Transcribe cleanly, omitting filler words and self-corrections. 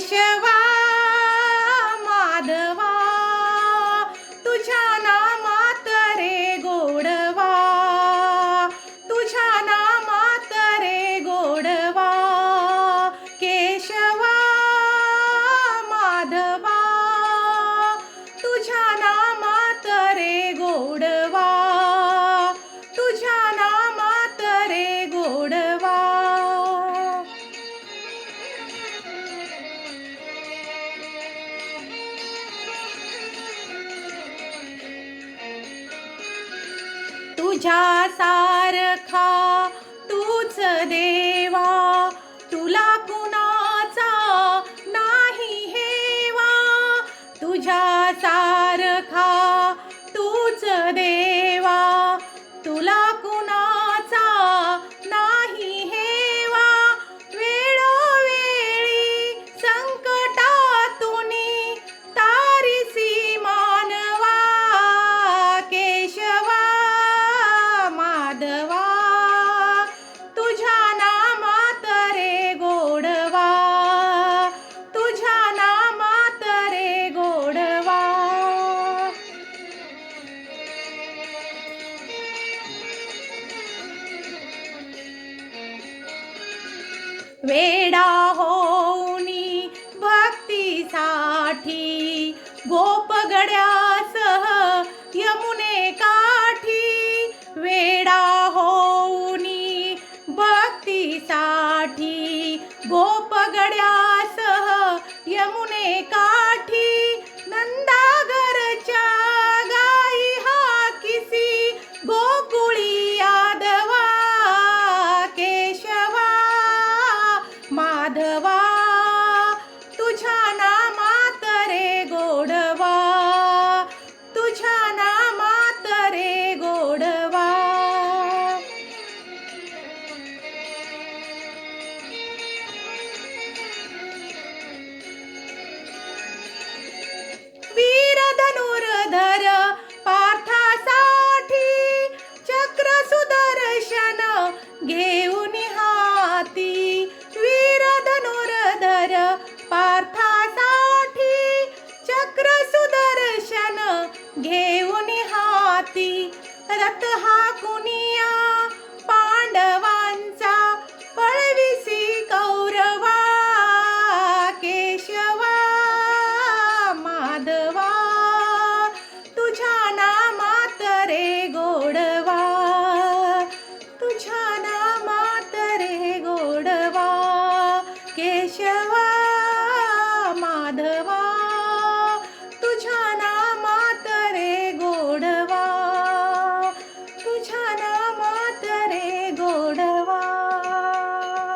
केशवा माधवा तुझ्या नामात रे गोडवा, तुझ्या नामात रे गोडवा. केशवा माधवा तुझ्या नामात रे गोडवा, तुझ्या नामात रे गोडवा. तुझ्या सारखा तूच देवा, तुला कुणाचा नाही हेवा. तुझ्या सारखा तूच देवा, तुला कुणाचा नाही हेवा. वेळोवेळी संकटातुनी तारिसी मानवा. केशवा माधवा तुझ्या नामात रे गोडवा, तुझ्या नामात रे गोडवा. वेडा होऊनी भक्तीसाठी गोपगड्यासह यमुने काठी. वेडा होऊनी भक्तीसाठी गोपगड्यासह यमुने काठी. नंदागरच्या गाई हाकिसी गोकुळी यादवा. केशवा माधवा तुझ्या नामात रे गोडवा, तुझ्या नामात रे गोडवा. वीर धनुर्धर पार्थासाठी चक्र सुदर्शन घेऊन हाती. वीर धनुर्धर पार्थासाठी चक्र सुदर्शन घेऊन हाती. रथ हा कुणी